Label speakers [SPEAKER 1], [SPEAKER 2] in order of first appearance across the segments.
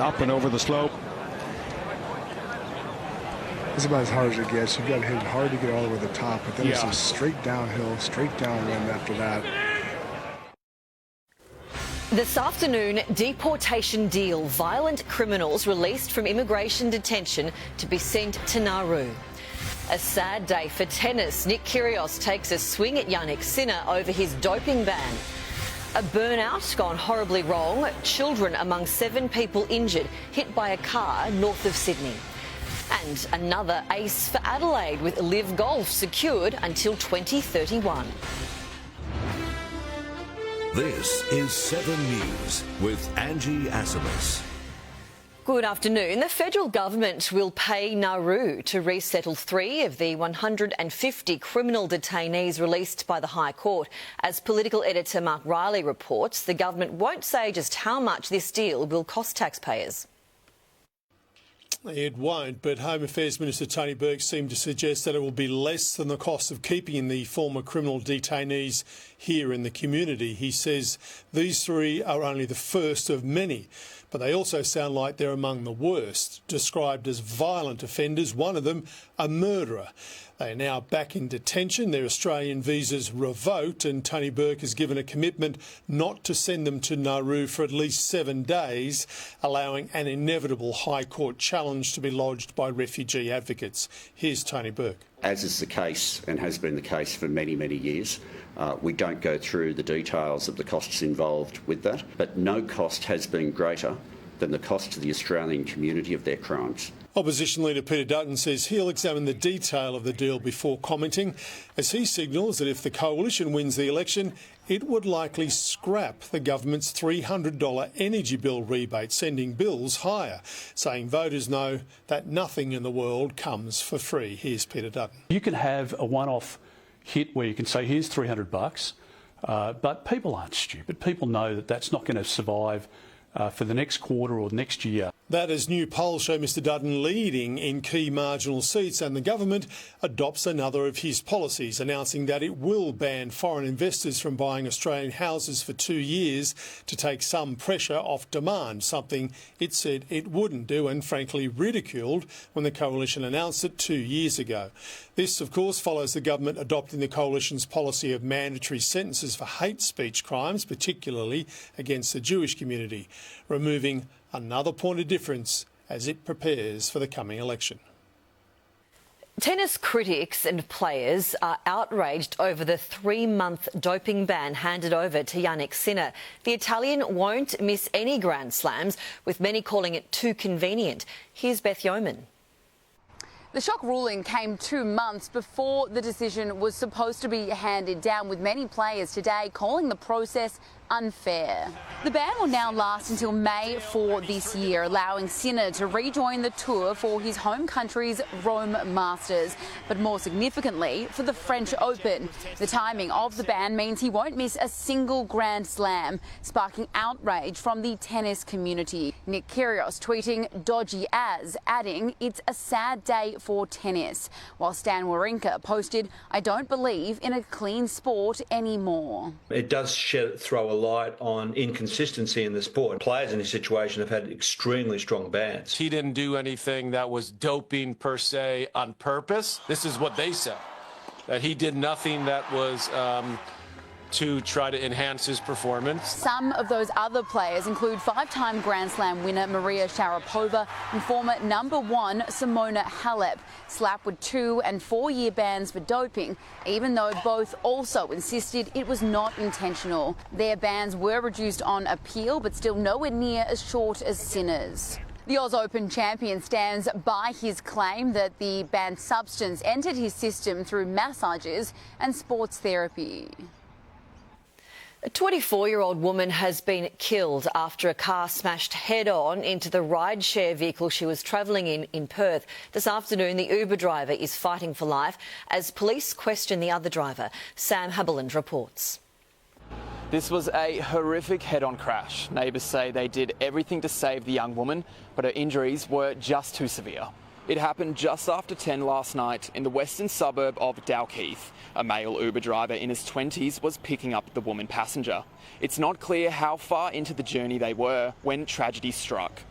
[SPEAKER 1] up and over the slope.
[SPEAKER 2] It's about as hard as it gets. You've got to hit it hard to get all the way to the top, but then it's just straight downhill, straight downwind after that.
[SPEAKER 3] This afternoon, deportation deal. Violent criminals released from immigration detention to be sent to Nauru. A sad day for tennis. Nick Kyrgios takes a swing at Yannick Sinner over his doping ban. A burnout gone horribly wrong. Children among 7 people injured, hit by a car north of Sydney. And another ace for Adelaide, with Live Golf secured until 2031.
[SPEAKER 4] This is 7 News with Angie Asimus.
[SPEAKER 3] Good afternoon. The federal government will pay Nauru to resettle 3 of the 150 criminal detainees released by the High Court. As political editor Mark Riley reports, the government won't say just how much this deal will cost taxpayers.
[SPEAKER 5] It won't, but Home Affairs Minister Tony Burke seemed to suggest that it will be less than the cost of keeping the former criminal detainees here in the community. He says these 3 are only the first of many, but they also sound like they're among the worst, described as violent offenders, one of them a murderer. They are now back in detention, their Australian visas revoked, and Tony Burke has given a commitment not to send them to Nauru for at least 7 days, allowing an inevitable High Court challenge to be lodged by refugee advocates. Here's Tony Burke.
[SPEAKER 6] As is the case and has been the case for many, many years, we don't go through the details of the costs involved with that, but no cost has been greater than the cost to the Australian community of their crimes.
[SPEAKER 5] Opposition leader Peter Dutton says he'll examine the detail of the deal before commenting, as he signals that if the coalition wins the election, it would likely scrap the government's $300 energy bill rebate, sending bills higher, saying voters know that nothing in the world comes for free. Here's Peter Dutton.
[SPEAKER 7] You can have a one-off hit where you can say, here's $300, but people aren't stupid. People know that that's not going to survive for the next quarter or next year.
[SPEAKER 5] That as new polls show Mr Dutton leading in key marginal seats, and the government adopts another of his policies, announcing that it will ban foreign investors from buying Australian houses for 2 years to take some pressure off demand, something it said it wouldn't do and frankly ridiculed when the coalition announced it 2 years ago. This, of course, follows the government adopting the coalition's policy of mandatory sentences for hate speech crimes, particularly against the Jewish community, removing another point of difference as it prepares for the coming election.
[SPEAKER 3] Tennis critics and players are outraged over the 3-month doping ban handed over to Yannick Sinner. The Italian won't miss any Grand Slams, with many calling it too convenient. Here's Beth Yeoman.
[SPEAKER 8] The shock ruling came 2 months before the decision was supposed to be handed down, with many players today calling the process unfair. The ban will now last until May 4 this year, allowing Sinner to rejoin the tour for his home country's Rome Masters, but more significantly for the French Open. The timing of the ban means he won't miss a single Grand Slam, sparking outrage from the tennis community. Nick Kyrgios tweeting dodgy as, adding it's a sad day for tennis, while Stan Wawrinka posted, I don't believe in a clean sport anymore.
[SPEAKER 9] It does throw a light on inconsistency in the sport. Players in this situation have had extremely strong bans.
[SPEAKER 10] He didn't do anything that was doping per se on purpose. This is what they said, that he did nothing that was to try to enhance his performance.
[SPEAKER 8] Some of those other players include 5-time Grand Slam winner Maria Sharapova and former #1 Simona Halep, slapped with 2- and 4-year bans for doping, even though both also insisted it was not intentional. Their bans were reduced on appeal, but still nowhere near as short as Sinner's. The Oz Open champion stands by his claim that the banned substance entered his system through massages and sports therapy.
[SPEAKER 3] A 24-year-old woman has been killed after a car smashed head-on into the rideshare vehicle she was travelling in Perth. This afternoon, the Uber driver is fighting for life as police question the other driver. Sam Haberland reports.
[SPEAKER 11] This was a horrific head-on crash. Neighbours say they did everything to save the young woman, but her injuries were just too severe. It happened just after 10 last night in the western suburb of Dalkeith. A male Uber driver in his 20s was picking up the woman passenger. It's not clear how far into the journey they were when tragedy struck.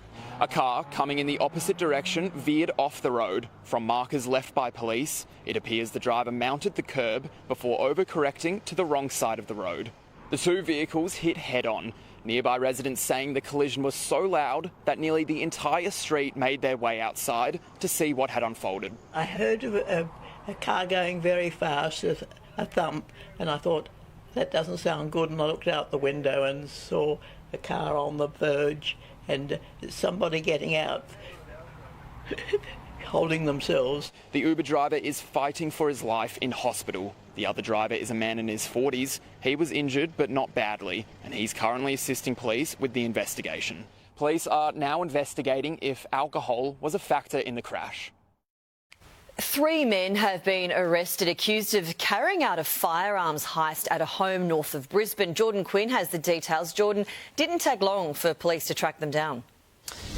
[SPEAKER 11] A car coming in the opposite direction veered off the road. From markers left by police, it appears the driver mounted the curb before overcorrecting to the wrong side of the road. The two vehicles hit head-on. Nearby residents saying the collision was so loud that nearly the entire street made their way outside to see what had unfolded.
[SPEAKER 1] I heard a car going very fast, a thump, and I thought, that doesn't sound good, and I looked out the window and saw a car on the verge and somebody getting out, holding themselves.
[SPEAKER 11] The Uber driver is fighting for his life in hospital. The other driver is a man in his 40s. He was injured, but not badly, and he's currently assisting police with the investigation. Police are now investigating if alcohol was a factor in the crash.
[SPEAKER 3] 3 men have been arrested accused of carrying out a firearms heist at a home north of Brisbane. Jordan Quinn has the details. Jordan, didn't take long for police to track them down.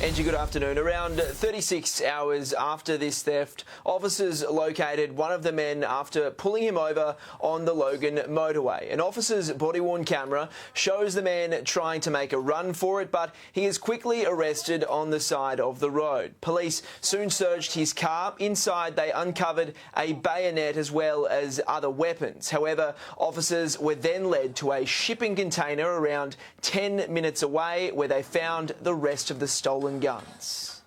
[SPEAKER 12] Angie, good afternoon. Around 36 hours after this theft, officers located one of the men after pulling him over on the Logan motorway. An officer's body-worn camera shows the man trying to make a run for it, but he is quickly arrested on the side of the road. Police soon searched his car. Inside, they uncovered a bayonet as well as other weapons. However, officers were then led to a shipping container around 10 minutes away where they found the rest of the stolen guns.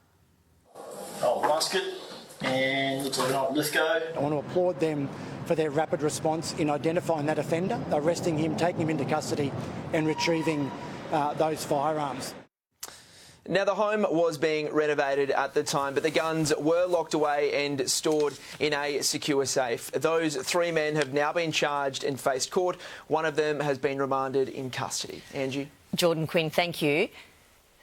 [SPEAKER 13] Oh, musket, and looks like an old Lithgow.
[SPEAKER 14] I want to applaud them for their rapid response in identifying that offender, arresting him, taking him into custody and retrieving those firearms.
[SPEAKER 12] Now, the home was being renovated at the time, but the guns were locked away and stored in a secure safe. Those 3 men have now been charged and faced court. One of them has been remanded in custody. Angie?
[SPEAKER 3] Jordan Quinn, thank you.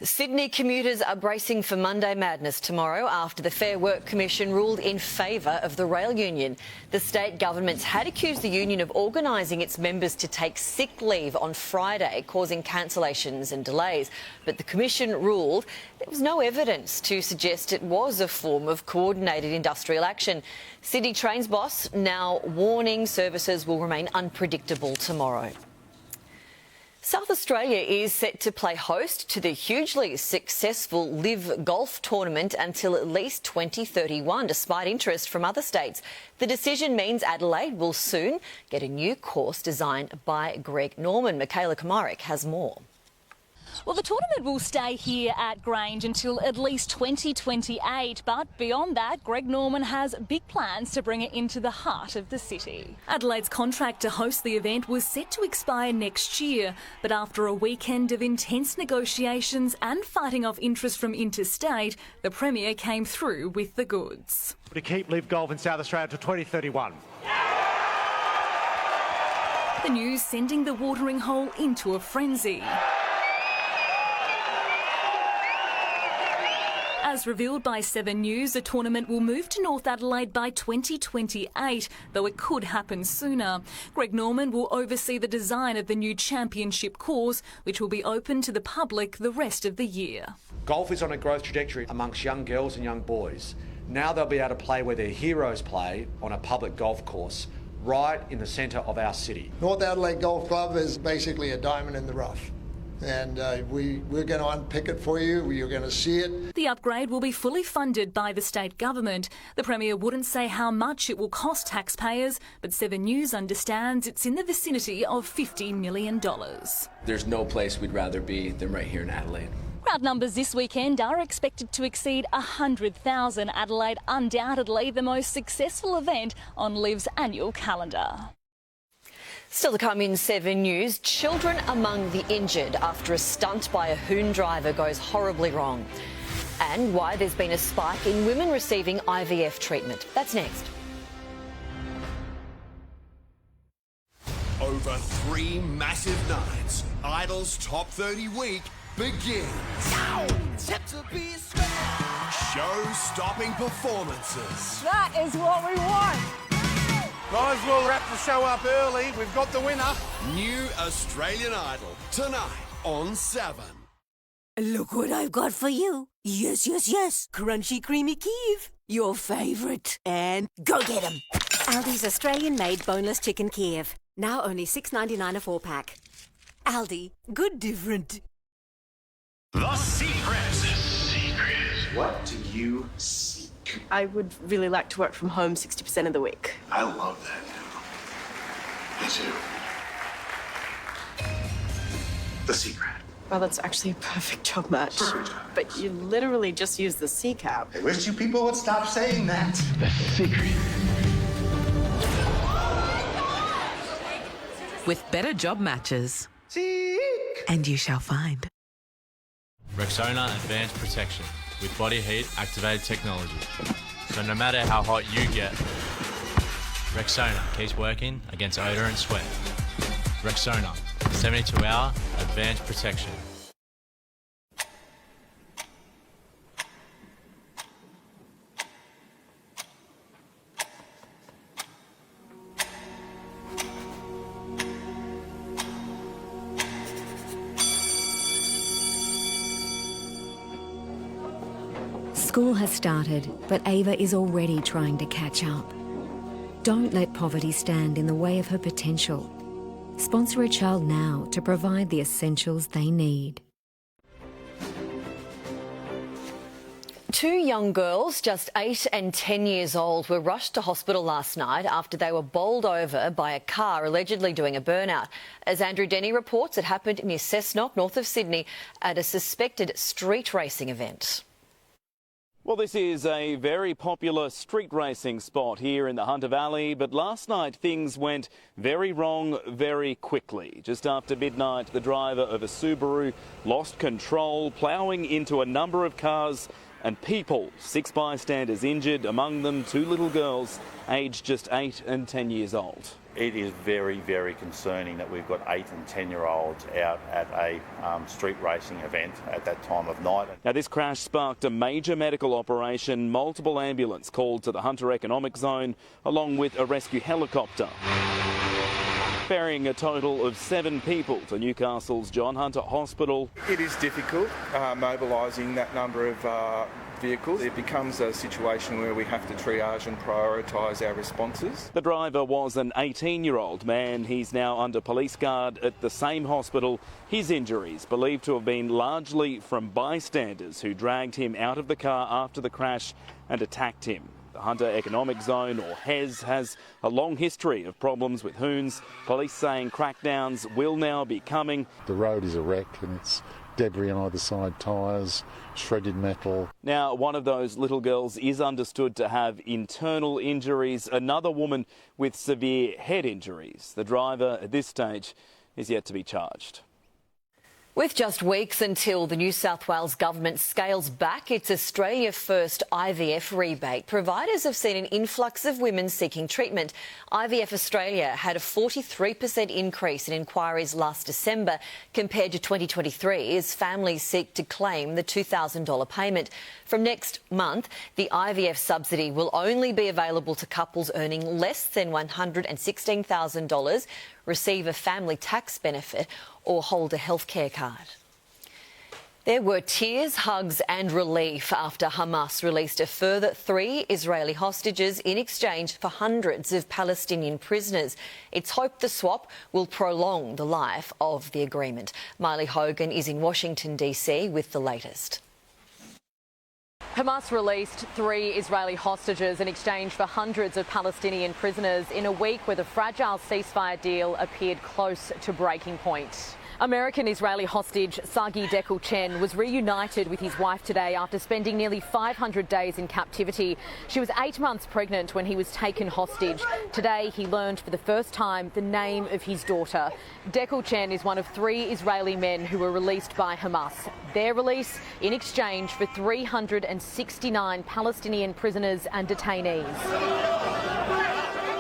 [SPEAKER 3] Sydney commuters are bracing for Monday madness tomorrow after the Fair Work Commission ruled in favour of the rail union. The state governments had accused the union of organising its members to take sick leave on Friday, causing cancellations and delays. But the Commission ruled there was no evidence to suggest it was a form of coordinated industrial action. Sydney Trains boss now warning services will remain unpredictable tomorrow. South Australia is set to play host to the hugely successful Live Golf tournament until at least 2031, despite interest from other states. The decision means Adelaide will soon get a new course designed by Greg Norman. Michaela Kamaric has more.
[SPEAKER 15] Well, the tournament will stay here at Grange until at least 2028, but beyond that, Greg Norman has big plans to bring it into the heart of the city. Adelaide's contract to host the event was set to expire next year, but after a weekend of intense negotiations and fighting off interest from interstate, the Premier came through with the goods.
[SPEAKER 16] To keep Live Golf in South Australia to 2031.
[SPEAKER 15] The news sending the watering hole into a frenzy. As revealed by 7 News, the tournament will move to North Adelaide by 2028, though it could happen sooner. Greg Norman will oversee the design of the new championship course, which will be open to the public the rest of the year.
[SPEAKER 16] Golf is on a growth trajectory amongst young girls and young boys. Now they'll be able to play where their heroes play, on a public golf course, right in the centre of our city.
[SPEAKER 17] North Adelaide Golf Club is basically a diamond in the rough. And we're going to unpick it for you. You're going to see it.
[SPEAKER 15] The upgrade will be fully funded by the state government. The Premier wouldn't say how much it will cost taxpayers, but 7 News understands it's in the vicinity of $50 million.
[SPEAKER 18] There's no place we'd rather be than right here in Adelaide.
[SPEAKER 15] Crowd numbers this weekend are expected to exceed 100,000. Adelaide undoubtedly the most successful event on Live's annual calendar.
[SPEAKER 3] Still to come in 7 News, children among the injured after a stunt by a hoon driver goes horribly wrong. And why there's been a spike in women receiving IVF treatment. That's next.
[SPEAKER 4] Over 3 massive nights, Idol's Top 30 week begins. Show-stopping performances.
[SPEAKER 19] That is what we want.
[SPEAKER 20] Guys, we'll wrap the show up early. We've got the winner.
[SPEAKER 4] New Australian Idol, tonight on 7.
[SPEAKER 21] Look what I've got for you. Yes, yes, yes. Crunchy, creamy Kiev. Your favourite. And go get 'em.
[SPEAKER 22] Aldi's Australian-made boneless chicken Kiev. Now only $6.99 a 4-pack. Aldi. Good different.
[SPEAKER 23] The secret
[SPEAKER 2] What do you seek?
[SPEAKER 19] I would really like to work from home 60% of the week.
[SPEAKER 2] I love that. Me too. The secret.
[SPEAKER 19] Well, that's actually a perfect job match.
[SPEAKER 2] Perfect job.
[SPEAKER 19] But you literally just use the C cap.
[SPEAKER 2] I wish you people would stop saying that. The secret.
[SPEAKER 23] With better job matches.
[SPEAKER 2] Seek.
[SPEAKER 23] And you shall find.
[SPEAKER 24] Rexona Advanced Protection with body heat activated technology. So no matter how hot you get, Rexona keeps working against odour and sweat. Rexona, 72-hour advanced protection.
[SPEAKER 25] School has started, but Ava is already trying to catch up. Don't let poverty stand in the way of her potential. Sponsor a child now to provide the essentials they need.
[SPEAKER 3] Two young girls, just 8 and 10 years old, were rushed to hospital last night after they were bowled over by a car allegedly doing a burnout. As Andrew Denny reports, it happened near Cessnock, north of Sydney, at a suspected street racing event.
[SPEAKER 26] Well, this is a very popular street racing spot here in the Hunter Valley, but last night things went very wrong very quickly. Just after midnight, the driver of a Subaru lost control, ploughing into a number of cars and people. 6 bystanders injured, among them 2 little girls aged just 8 and 10 years old.
[SPEAKER 27] It is very, very concerning that we've got 8 and 10-year-olds out at a street racing event at that time of night.
[SPEAKER 26] Now, this crash sparked a major medical operation, multiple ambulance called to the Hunter Economic Zone, along with a rescue helicopter, ferrying a total of 7 people to Newcastle's John Hunter Hospital.
[SPEAKER 28] It is difficult mobilising that number of vehicles. It becomes a situation where we have to triage and prioritise our responses.
[SPEAKER 26] The driver was an 18-year-old man. He's now under police guard at the same hospital. His injuries believed to have been largely from bystanders who dragged him out of the car after the crash and attacked him. The Hunter Economic Zone, or HEZ, has a long history of problems with hoons. Police saying crackdowns will now be coming.
[SPEAKER 29] The road is a wreck and it's debris on either side, tyres, shredded metal.
[SPEAKER 26] Now, one of those little girls is understood to have internal injuries, another woman with severe head injuries. The driver at this stage is yet to be charged.
[SPEAKER 3] With just weeks until the New South Wales government scales back its Australia First IVF rebate, providers have seen an influx of women seeking treatment. IVF Australia had a 43% increase in inquiries last December compared to 2023 as families seek to claim the $2,000 payment. From next month, the IVF subsidy will only be available to couples earning less than $116,000, receive a family tax benefit or hold a healthcare card. There were tears, hugs and relief after Hamas released a further 3 Israeli hostages in exchange for hundreds of Palestinian prisoners. It's hoped the swap will prolong the life of the agreement. Miley Hogan is in Washington, D.C. with the latest.
[SPEAKER 30] Hamas released 3 Israeli hostages in exchange for hundreds of Palestinian prisoners in a week where the fragile ceasefire deal appeared close to breaking point. American-Israeli hostage Sagi Dekel Chen was reunited with his wife today after spending nearly 500 days in captivity. She was 8 months pregnant when he was taken hostage. Today he learned for the first time the name of his daughter. Dekel Chen is one of 3 Israeli men who were released by Hamas. Their release in exchange for 369 Palestinian prisoners and detainees.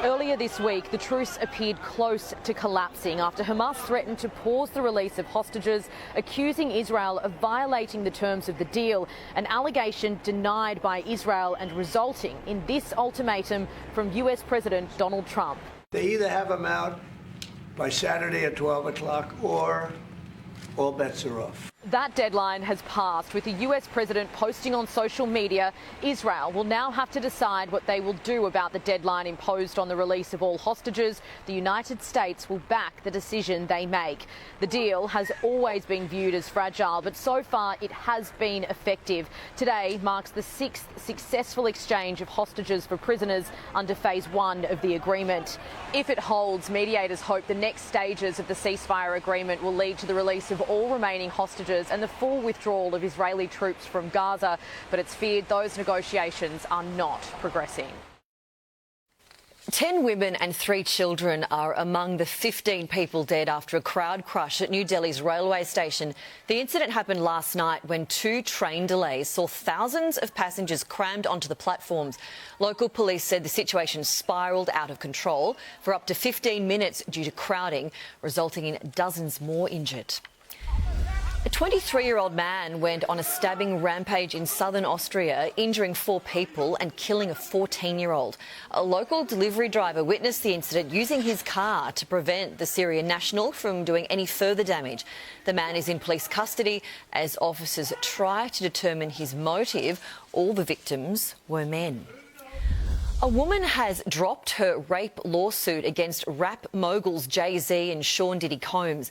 [SPEAKER 30] Earlier this week, the truce appeared close to collapsing after Hamas threatened to pause the release of hostages, accusing Israel of violating the terms of the deal, an allegation denied by Israel and resulting in this ultimatum from US President Donald Trump.
[SPEAKER 31] They either have them out by Saturday at 12 o'clock or all bets are off.
[SPEAKER 30] That deadline has passed, with the US president posting on social media. Israel will now have to decide what they will do about the deadline imposed on the release of all hostages. The United States will back the decision they make. The deal has always been viewed as fragile, but so far it has been effective. Today marks the 6th successful exchange of hostages for prisoners under phase 1 of the agreement. If it holds, mediators hope the next stages of the ceasefire agreement will lead to the release of all remaining hostages and the full withdrawal of Israeli troops from Gaza, but it's feared those negotiations are not progressing. 10 women and 3 children are among the 15 people dead after a crowd crush at New Delhi's railway station. The incident happened last night when 2 train delays saw thousands of passengers crammed onto the platforms. Local police said the situation spiralled out of control for up to 15 minutes due to crowding, resulting in dozens more injured. A 23-year-old man went on a stabbing rampage in southern Austria, injuring 4 people and killing a 14-year-old. A local delivery driver witnessed the incident using his car to prevent the Syrian national from doing any further damage. The man is in police custody as officers try to determine his motive. All the victims were men. A woman has dropped her rape lawsuit against rap moguls Jay-Z and Sean Diddy Combs.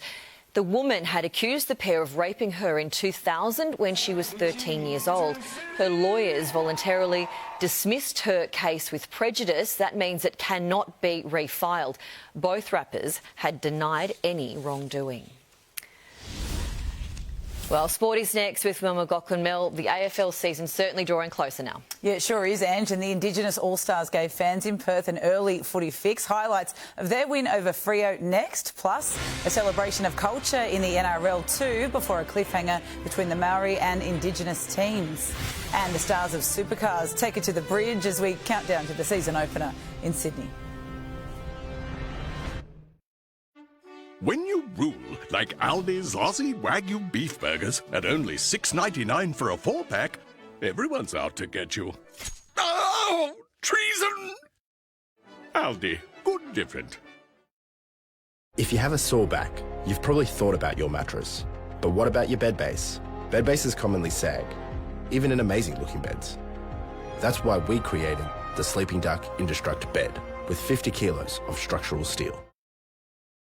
[SPEAKER 30] The woman had accused the pair of raping her in 2000 when she was 13 years old. Her lawyers voluntarily dismissed her case with prejudice. That means it cannot be refiled. Both rappers had denied any wrongdoing. Well, sport is next with McLaughlin. Mel, the AFL season certainly drawing closer now.
[SPEAKER 1] Yeah, it sure is, Ange, and the Indigenous All-Stars gave fans in Perth an early footy fix. Highlights of their win over Freo next, plus a celebration of culture in the NRL too, before a cliffhanger between the Maori and Indigenous teams. And the stars of Supercars take it to the bridge as we count down to the season opener in Sydney.
[SPEAKER 5] When you rule like Aldi's Aussie Wagyu beef burgers at only $6.99 for a 4-pack, everyone's out to get you. Oh, treason! Aldi, good different.
[SPEAKER 6] If you have a sore back, you've probably thought about your mattress. But what about your bed base? Bed bases commonly sag, even in amazing looking beds. That's why we created the Sleeping Duck Indestruct bed with 50 kilos of structural steel.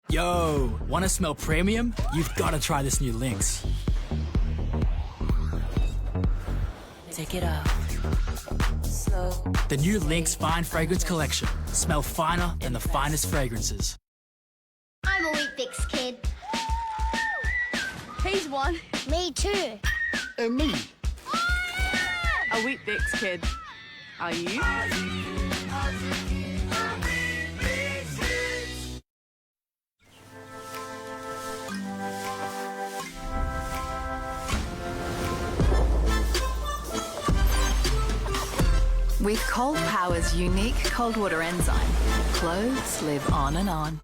[SPEAKER 7] Yo, want to smell premium? You've got to try this new Lynx.
[SPEAKER 21] Take it off. Slow.
[SPEAKER 7] The new Lynx Fine Fragrance Collection. Smell finer than the finest fragrances.
[SPEAKER 8] I'm a Wheat Bix kid.
[SPEAKER 19] He's one.
[SPEAKER 8] Me too.
[SPEAKER 2] And me.
[SPEAKER 19] A Wheat Bix kid. Are you?
[SPEAKER 9] With Cold Power's unique cold water enzyme, clothes live on and on.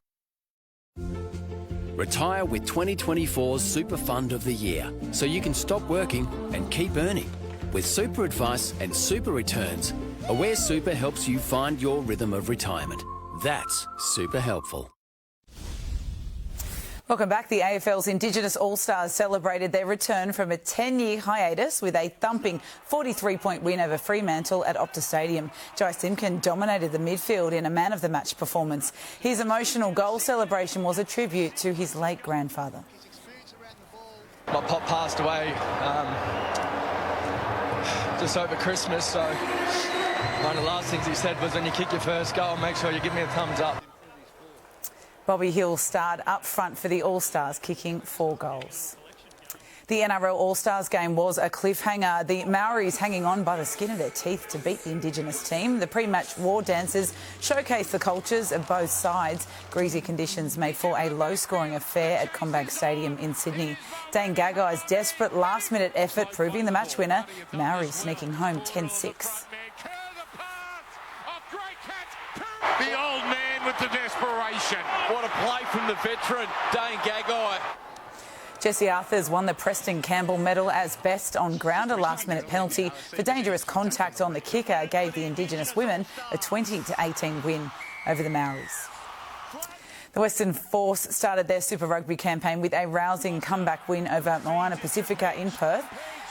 [SPEAKER 10] Retire with 2024's Super Fund of the Year, so you can stop working and keep earning. With super advice and super returns, Aware Super helps you find your rhythm of retirement. That's super helpful.
[SPEAKER 1] Welcome back. The AFL's Indigenous All-Stars celebrated their return from a 10-year hiatus with a thumping 43-point win over Fremantle at Optus Stadium. Jai Simkin dominated the midfield in a man-of-the-match performance. His emotional goal celebration was a tribute to his late grandfather.
[SPEAKER 11] My pop passed away just over Christmas, so one of the last things he said was, when you kick your first goal, make sure you give me a thumbs up.
[SPEAKER 1] Bobby Hill starred up front for the All-Stars, kicking 4 goals. The NRL All-Stars game was a cliffhanger. The Maoris hanging on by the skin of their teeth to beat the Indigenous team. The pre-match war dances showcased the cultures of both sides. Greasy conditions made for a low-scoring affair at CommBank Stadium in Sydney. Dane Gaggai's desperate last-minute effort proving the match winner. Maori sneaking home 10-6.
[SPEAKER 20] The old man with the desperation. What a play from the veteran, Dane Gaggai.
[SPEAKER 1] Jesse Arthurs won the Preston Campbell medal as best on ground. A last-minute penalty for dangerous contact on the kicker gave the Indigenous women a 20-18 win over the Maoris. The Western Force started their Super Rugby campaign with a rousing comeback win over Moana Pacifica in Perth.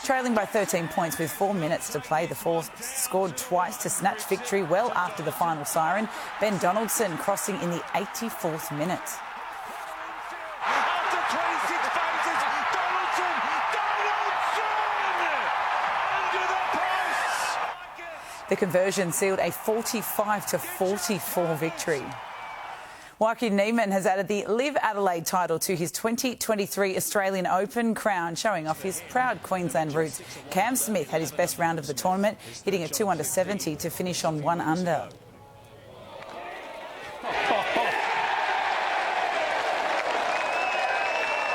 [SPEAKER 1] Trailing by 13 points with 4 minutes to play, the Force scored twice to snatch victory well after the final siren. Ben Donaldson crossing in the 84th minute.
[SPEAKER 4] After 26 phases, Donaldson under the post.
[SPEAKER 1] The conversion sealed a 45-44 victory. Joaquin Niemann has added the Live Adelaide title to his 2023 Australian Open crown, showing off his proud Queensland roots. Cam Smith had his best round of the tournament, hitting a 2 under 70 to finish on 1 under.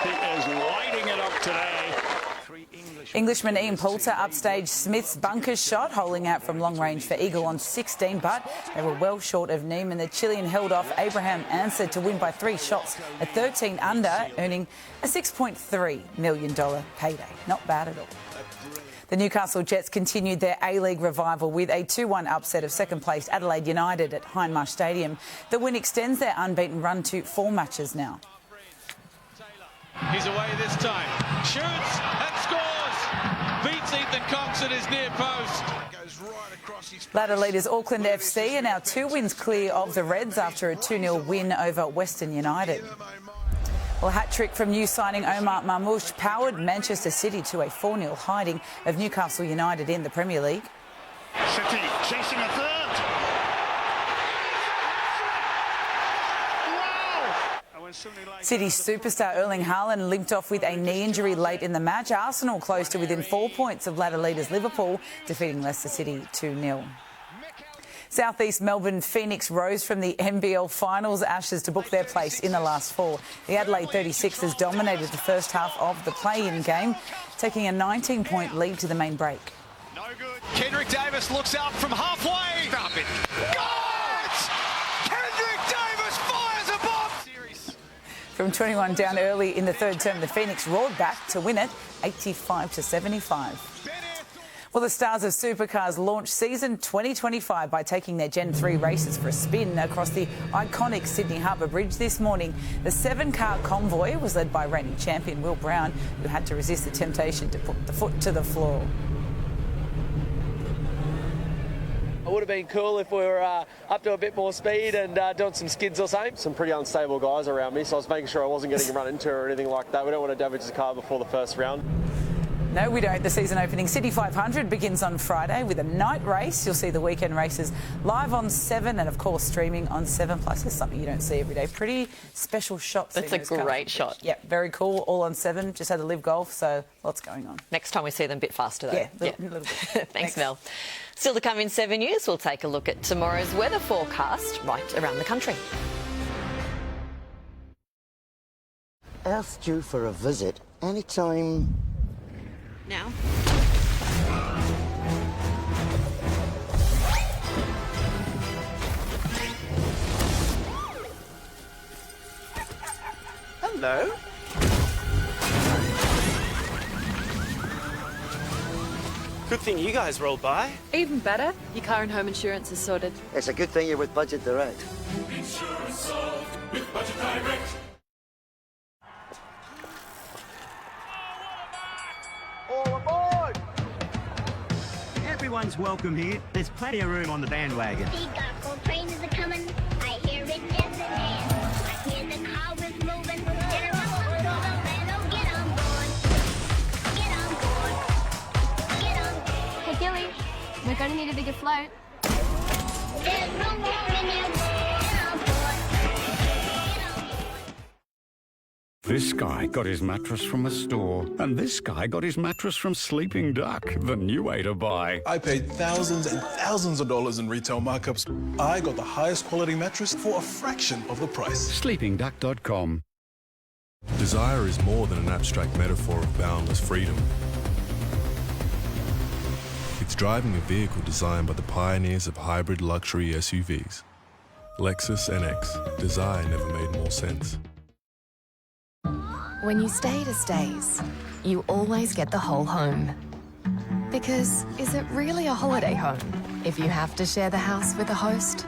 [SPEAKER 4] He is lighting it up today.
[SPEAKER 1] Englishman Ian Poulter upstaged Smith's bunkers shot, holing out from long range for eagle on 16, but they were well short of Niemann. The Chilean held off Abraham Answer to win by 3 shots at 13 under, earning a $6.3 million payday. Not bad at all. The Newcastle Jets continued their A-League revival with a 2-1 upset of second-placed Adelaide United at Hindmarsh Stadium. The win extends their unbeaten run to 4 matches now.
[SPEAKER 20] He's away this time. Shoots and scores. Beats Ethan Cox at his near post.
[SPEAKER 1] Ladder leaders Auckland FC are now 2 wins clear of the Reds after a 2-0 win over Western United. Well, a hat-trick from new signing Omar Marmoush powered Manchester City to a 4-0 hiding of Newcastle United in the Premier League.
[SPEAKER 4] City chasing a third.
[SPEAKER 1] City superstar Erling Haaland limped off with a knee injury late in the match. Arsenal close to within 4 points of ladder leaders Liverpool, defeating Leicester City 2-0. Southeast Melbourne Phoenix rose from the NBL Finals ashes to book their place in the last 4. The Adelaide 36ers dominated the first half of the play-in game, taking a 19-point lead to the main break.
[SPEAKER 4] No good. Kendrick Davis looks out from halfway. Stop it. Kendrick Davis fires a bomb.
[SPEAKER 1] From 21 down early in the third term, the Phoenix roared back to win it 85-75. Well, the stars of Supercars launched season 2025 by taking their Gen 3 races for a spin across the iconic Sydney Harbour Bridge this morning. The 7-car convoy was led by reigning champion Will Brown, who had to resist the temptation to put the foot to the floor.
[SPEAKER 12] It would have been cool if we were up to a bit more speed and doing some skids or something. Some pretty unstable guys around me, so I was making sure I wasn't getting run into or anything like that. We don't want to damage the car before the first round.
[SPEAKER 1] No, we don't. The season opening City 500 begins on Friday with a night race. You'll see the weekend races live on 7 and, of course, streaming on 7+. It's something you don't see every day. Pretty special shots.
[SPEAKER 3] That's a great shot.
[SPEAKER 1] Yeah, very cool. All on 7. Just had to live golf, so lots going on.
[SPEAKER 3] Next time we see them a bit faster, though.
[SPEAKER 1] Yeah, a little bit.
[SPEAKER 3] Thanks, Mel. Still to come in 7 News, we'll take a look at tomorrow's weather forecast right around the country.
[SPEAKER 13] Earth's due for a visit anytime
[SPEAKER 3] now.
[SPEAKER 13] Hello.
[SPEAKER 14] Good thing you guys rolled by.
[SPEAKER 19] Even better, your car and home insurance is sorted.
[SPEAKER 13] It's a good thing you're with Budget Direct.
[SPEAKER 4] Insurance solved with Budget Direct.
[SPEAKER 15] All aboard! Everyone's welcome here. There's plenty of room on the bandwagon.
[SPEAKER 8] The gospel trains are coming. I hear it yes and yes. I hear the car is moving. Get on board, get on board. Get on board. Get on board.
[SPEAKER 16] Hey Gilly, we're going to need a bigger float.
[SPEAKER 8] There's no room in you. Get on board.
[SPEAKER 17] This guy got his mattress from a store, and this guy got his mattress from Sleeping Duck, the new way to buy.
[SPEAKER 18] I paid thousands and thousands of dollars in retail markups. I got the highest quality mattress for a fraction of the price.
[SPEAKER 17] SleepingDuck.com.
[SPEAKER 22] Desire is more than an abstract metaphor of boundless freedom. It's driving a vehicle designed by the pioneers of hybrid luxury SUVs. Lexus NX. Desire never made more sense.
[SPEAKER 23] When you stay to Stays, you always get the whole home. Because is it really a holiday home if you have to share the house with a host?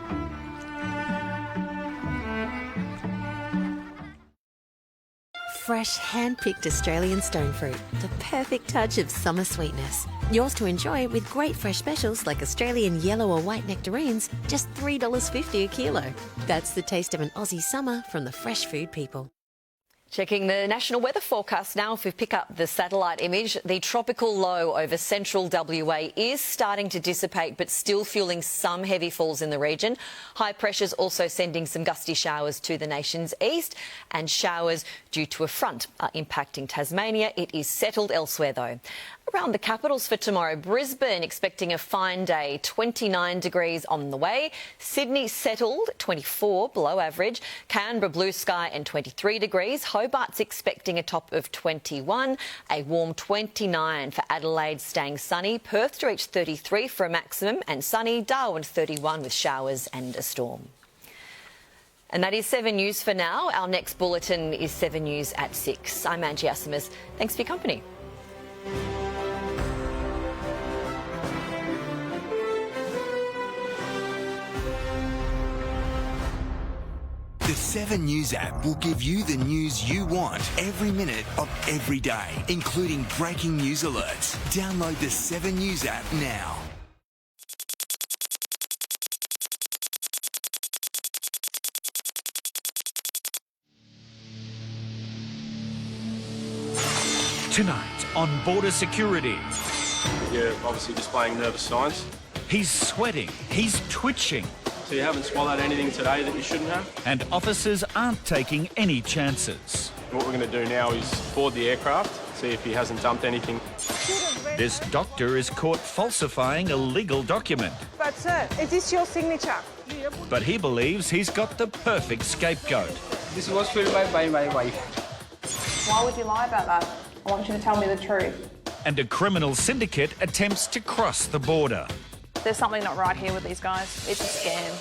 [SPEAKER 5] fresh, hand-picked Australian stone fruit. The perfect touch of summer sweetness. Yours to enjoy with great fresh specials like Australian yellow or white nectarines, just $3.50 a kilo. That's the taste of an Aussie summer from the fresh food people.
[SPEAKER 3] Checking the national weather forecast now. If we pick up the satellite image, the tropical low over central WA is starting to dissipate, but still fueling some heavy falls in the region. High pressures also sending some gusty showers to the nation's east, and showers due to a front are impacting Tasmania. It is settled elsewhere though. Around the capitals for tomorrow, Brisbane expecting a fine day, 29 degrees on the way. Sydney settled, 24 below average. Canberra blue sky and 23 degrees. Hobart's expecting a top of 21, a warm 29 for Adelaide, staying sunny. Perth to reach 33 for a maximum and sunny. Darwin 31 with showers and a storm. And that is 7 News for now. Our next bulletin is 7 News at 6. I'm Angie Asimus. Thanks for your company.
[SPEAKER 6] The 7 News app will give you the news you want every minute of every day, including breaking news alerts. Download the 7 News app now.
[SPEAKER 21] Tonight on Border Security.
[SPEAKER 24] You're obviously displaying nervous signs.
[SPEAKER 21] He's sweating, he's twitching.
[SPEAKER 24] So you haven't swallowed anything today that you shouldn't have?
[SPEAKER 21] And officers aren't taking any chances.
[SPEAKER 24] What we're going to do now is board the aircraft, see if he hasn't dumped anything.
[SPEAKER 21] This doctor is caught falsifying a legal document.
[SPEAKER 25] But sir, is this your signature?
[SPEAKER 21] But he believes he's got the perfect scapegoat.
[SPEAKER 26] This was filled by my wife.
[SPEAKER 25] Why would you lie about that? I want you to tell me the truth.
[SPEAKER 21] And a criminal syndicate attempts to cross the border.
[SPEAKER 25] There's something not right here with these guys. It's a scam.